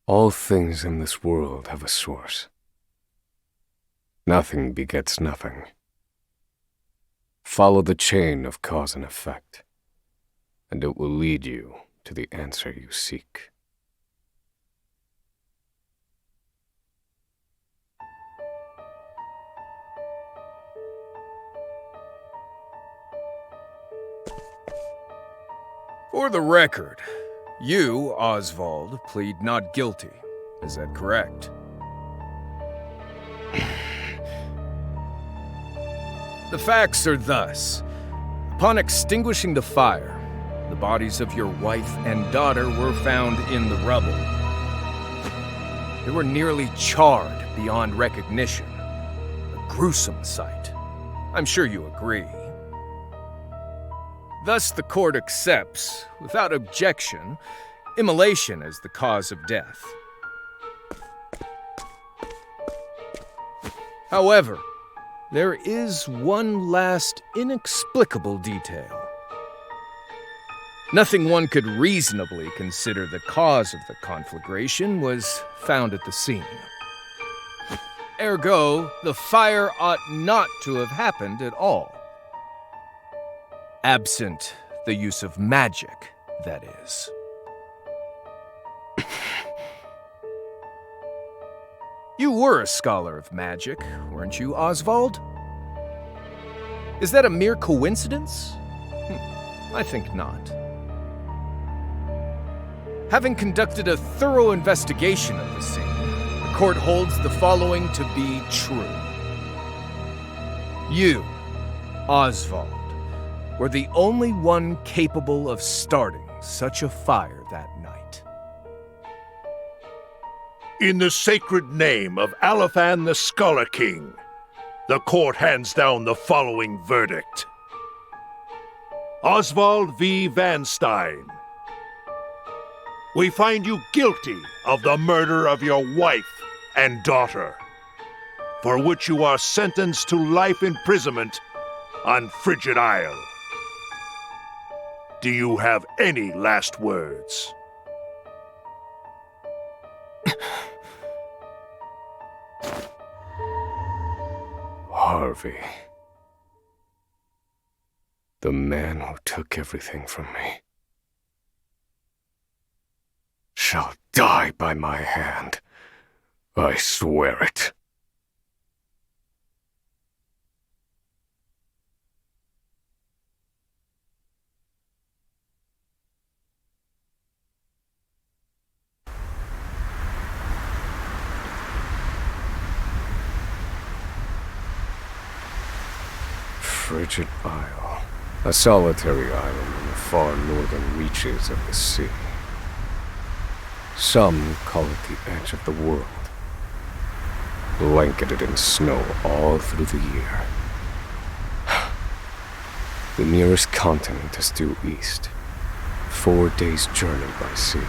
All things in this world have a source. Nothing begets nothing. Follow the chain of cause and effect, and it will lead you to the answer you seek. For the record, you, Osvald, plead not guilty. Is that correct? The facts are thus. Upon extinguishing the fire, the bodies of your wife and daughter were found in the rubble. They were nearly charred beyond recognition. A gruesome sight. I'm sure you agree. Thus, the court accepts, without objection, immolation as the cause of death. However, there is one last inexplicable detail. Nothing one could reasonably consider the cause of the conflagration was found at the scene. Ergo, the fire ought not to have happened at all. Absent the use of magic, that is. You were a scholar of magic, weren't you, Osvald? Is that a mere coincidence? I think not. Having conducted a thorough investigation of the scene, the court holds the following to be true. You, Osvald, were the only one capable of starting such a fire that night. In the sacred name of Alephan the Scholar King, the court hands down the following verdict. Osvald V. Vanstein, we find you guilty of the murder of your wife and daughter, for which you are sentenced to life imprisonment on Frigid Isle. Do you have any last words? Harvey. The man who took everything from me shall die by my hand. I swear it. Frigid Isle, a solitary island in the far northern reaches of the sea. Some call it the edge of the world, blanketed in snow all through the year. The nearest continent is due east, 4 days' journey by sea,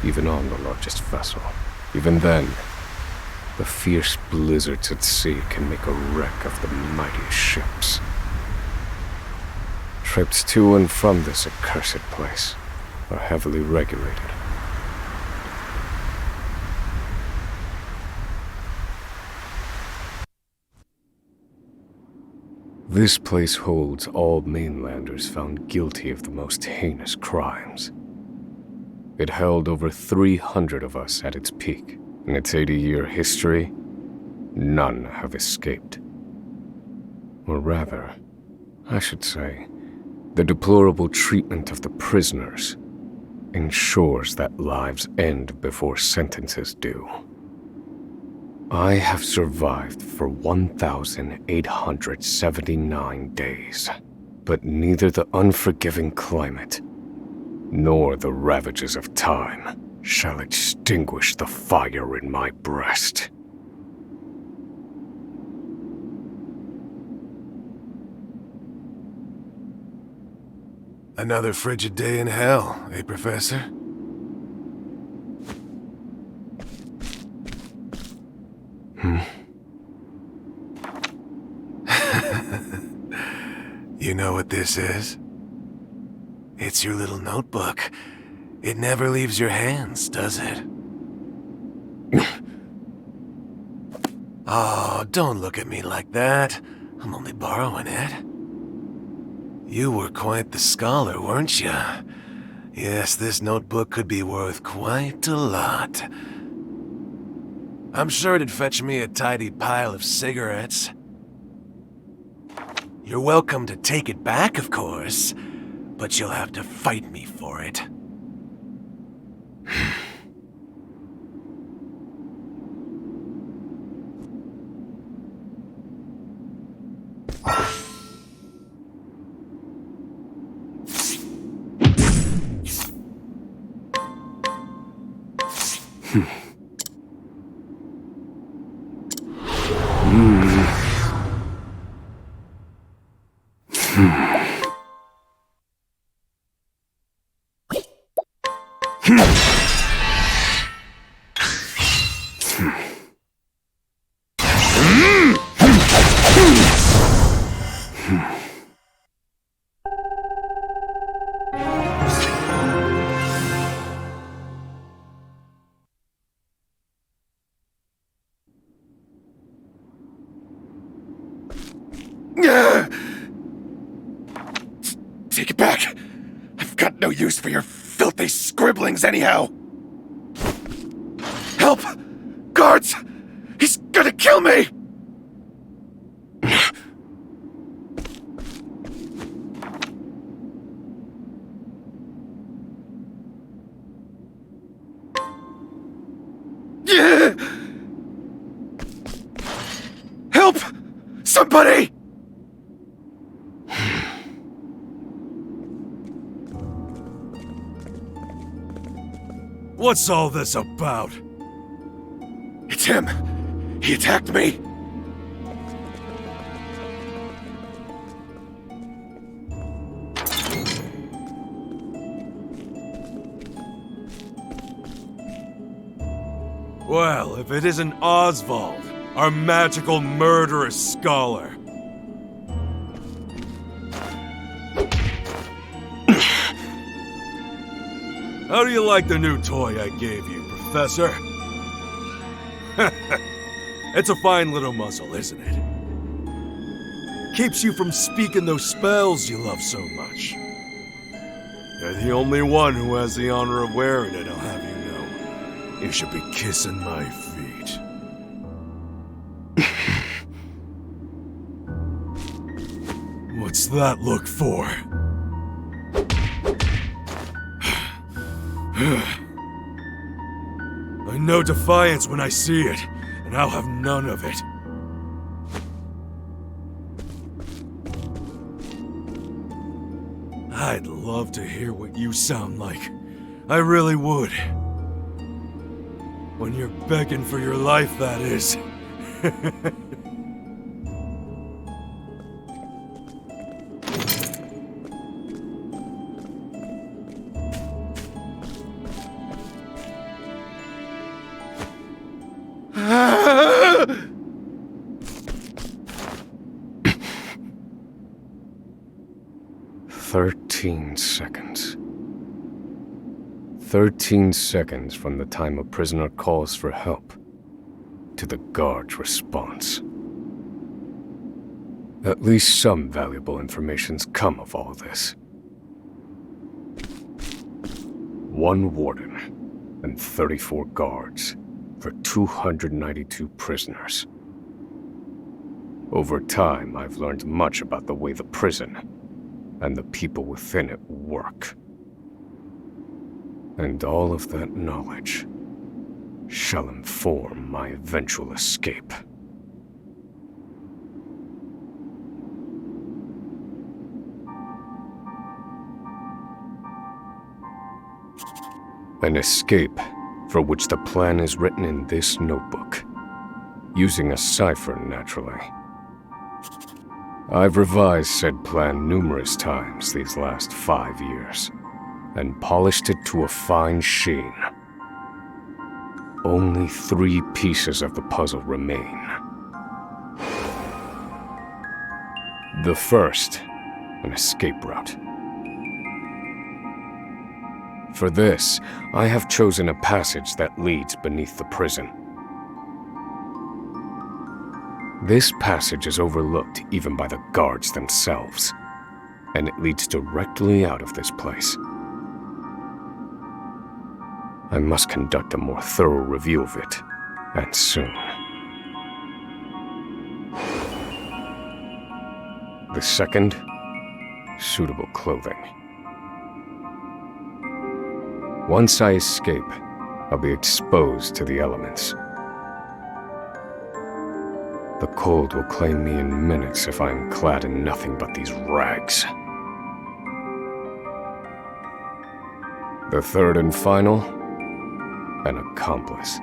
even on the largest vessel. Even then, the fierce blizzards at sea can make a wreck of the mightiest ships. Trips to and from this accursed place are heavily regulated. This place holds all mainlanders found guilty of the most heinous crimes. It held over 300 of us at its peak. In its 80-year history, none have escaped. Or rather, I should say, the deplorable treatment of the prisoners ensures that lives end before sentences do. I have survived for 1,879 days, but neither the unforgiving climate nor the ravages of time shall extinguish the fire in my breast. Another frigid day in hell, eh, Professor? You know what this is? It's your little notebook. It never leaves your hands, does it? Oh, don't look at me like that. I'm only borrowing it. You were quite the scholar, weren't you? Yes, this notebook could be worth quite a lot. I'm sure it'd fetch me a tidy pile of cigarettes. You're welcome to take it back, of course, but you'll have to fight me for it. Take it back! I've got no use for your filthy scribblings anyhow! Help! Guards! He's gonna kill me! Help! Somebody! What's all this about? It's him! He attacked me! Well, if it isn't Osvald, our magical murderous scholar. How do you like the new toy I gave you, Professor? It's a fine little muzzle, isn't it? Keeps you from speaking those spells you love so much. You're the only one who has the honor of wearing it, I'll have you know. You should be kissing my feet. What's that look for? I know defiance when I see it, and I'll have none of it. I'd love to hear what you sound like. I really would. When you're begging for your life, that is. Seconds. 13 seconds from the time a prisoner calls for help to the guard's response. At least some valuable information's come of all this. 1 warden and 34 guards for 292 prisoners. Over time, I've learned much about the way the prison and the people within it work. And all of that knowledge shall inform my eventual escape. An escape for which the plan is written in this notebook, using a cipher, naturally. I've revised said plan numerous times these last 5 years, and polished it to a fine sheen. Only 3 pieces of the puzzle remain. The first, an escape route. For this, I have chosen a passage that leads beneath the prison. This passage is overlooked even by the guards themselves, and it leads directly out of this place. I must conduct a more thorough review of it, and soon. The second, suitable clothing. Once I escape, I'll be exposed to the elements. The cold will claim me in minutes if I am clad in nothing but these rags. The third and final, an accomplice.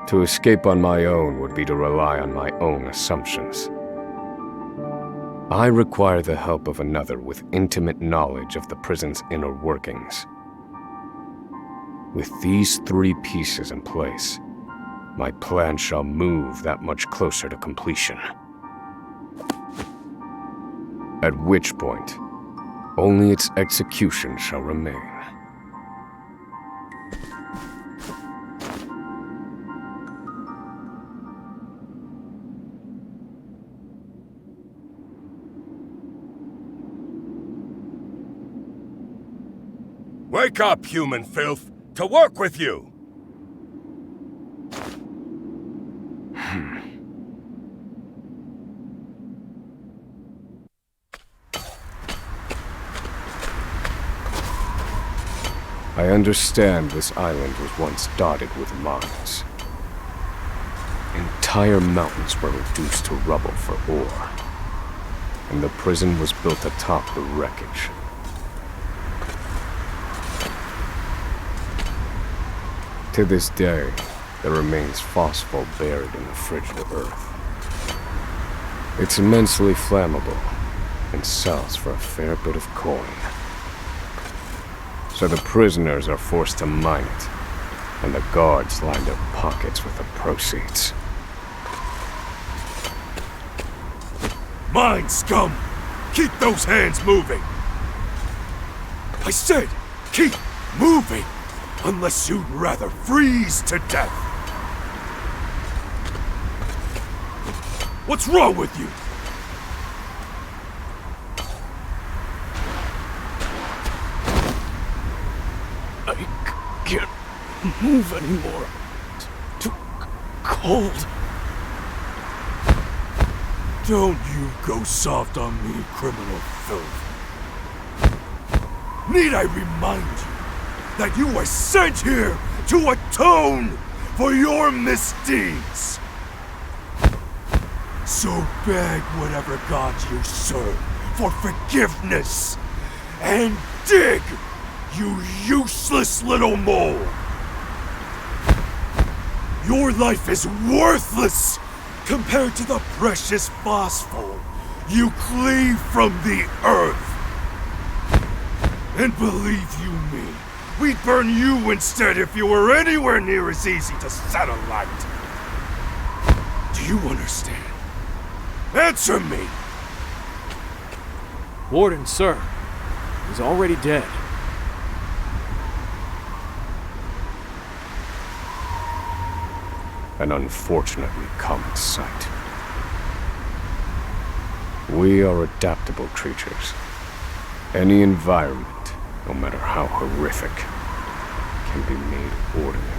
To escape on my own would be to rely on my own assumptions. I require the help of another with intimate knowledge of the prison's inner workings. With these 3 pieces in place, my plan shall move that much closer to completion. At which point, only its execution shall remain. Wake up, human filth! To work with you! I understand this island was once dotted with mines. Entire mountains were reduced to rubble for ore, and the prison was built atop the wreckage. To this day, there remains phosphor buried in the frigid earth. It's immensely flammable and sells for a fair bit of coin. So the prisoners are forced to mine it, and the guards line their pockets with the proceeds. Mine, scum! Keep those hands moving! I said, keep moving! Unless you'd rather freeze to death! What's wrong with you? I can't move anymore. Too cold. Don't you go soft on me, criminal filth. Need I remind you that you were sent here to atone for your misdeeds? So beg whatever god you serve for forgiveness, and dig, you useless little mole! Your life is worthless compared to the precious phosphor you cleave from the earth. And believe you me, we'd burn you instead if you were anywhere near as easy to set alight. Do you understand? Answer me! Warden, sir. He's already dead. An unfortunately common sight. We are adaptable creatures. Any environment, no matter how horrific, can be made ordinary.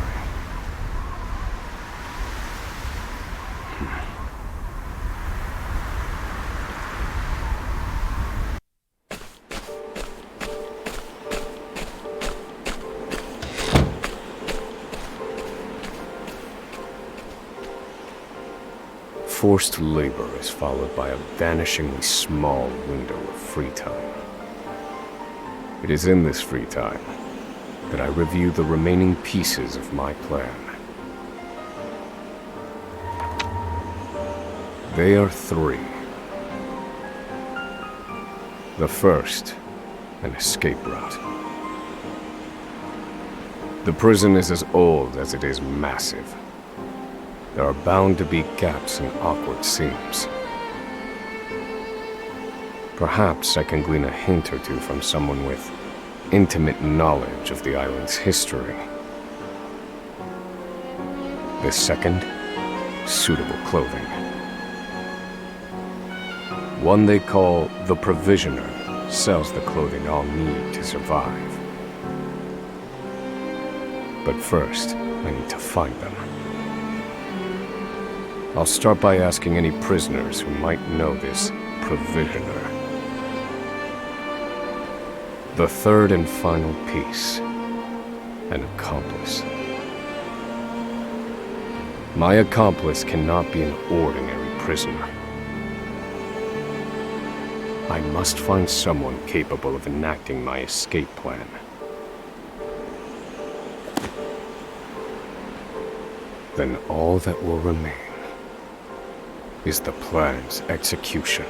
Forced labor is followed by a vanishingly small window of free time. It is in this free time that I review the remaining pieces of my plan. They are 3. The first, an escape route. The prison is as old as it is massive. There are bound to be gaps and awkward seams. Perhaps I can glean a hint or two from someone with intimate knowledge of the island's history. The second, suitable clothing. One they call the Provisioner sells the clothing I'll need to survive. But first, I need to find them. I'll start by asking any prisoners who might know this Provisioner. The third and final piece, an accomplice. My accomplice cannot be an ordinary prisoner. I must find someone capable of enacting my escape plan. Then all that will remain is the plan's execution.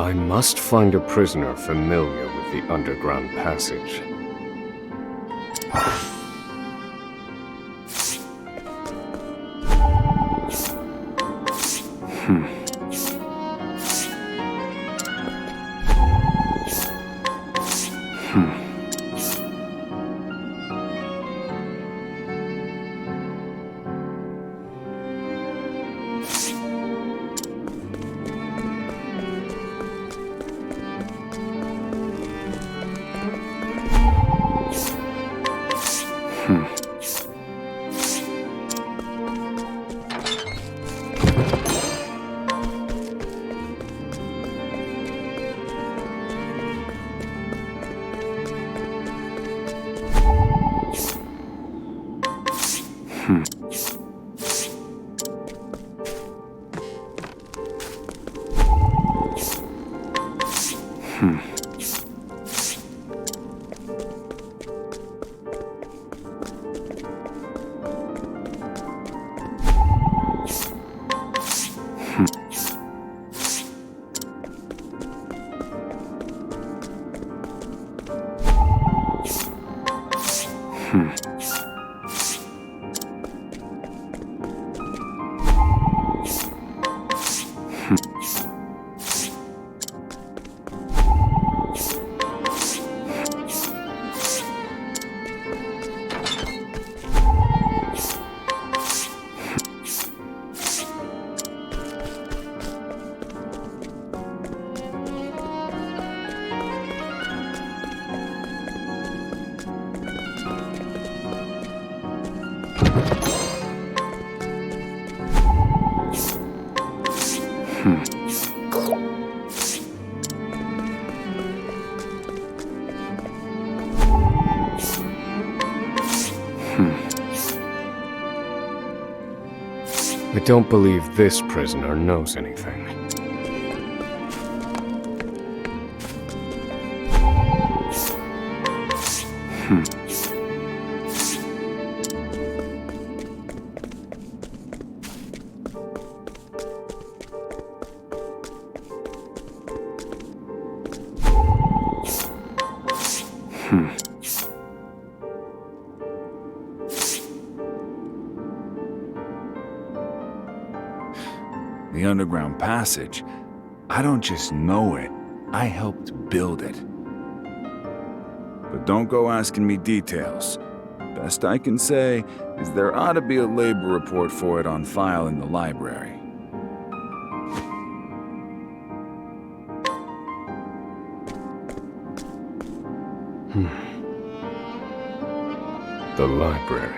I must find a prisoner familiar with the underground passage. I don't believe this prisoner knows anything. The underground passage, I don't just know it, I helped build it. But don't go asking me details. Best I can say is there ought to be a labor report for it on file in the library. The library.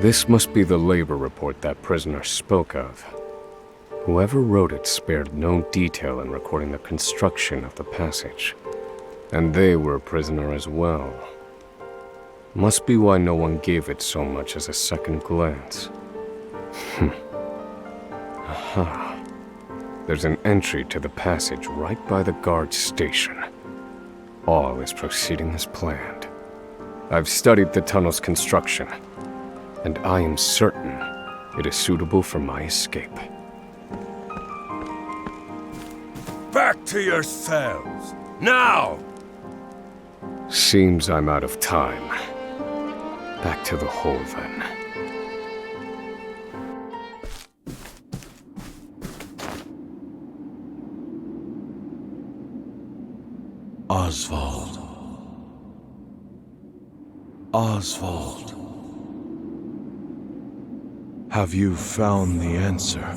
This must be the labor report that prisoner spoke of. Whoever wrote it spared no detail in recording the construction of the passage. And they were a prisoner as well. Must be why no one gave it so much as a second glance. Aha. There's an entry to the passage right by the guard station. All is proceeding as planned. I've studied the tunnel's construction, and I am certain it is suitable for my escape. Back to your cells! Now! Seems I'm out of time. Back to the hole, then. Osvald. Osvald. Have you found the answer?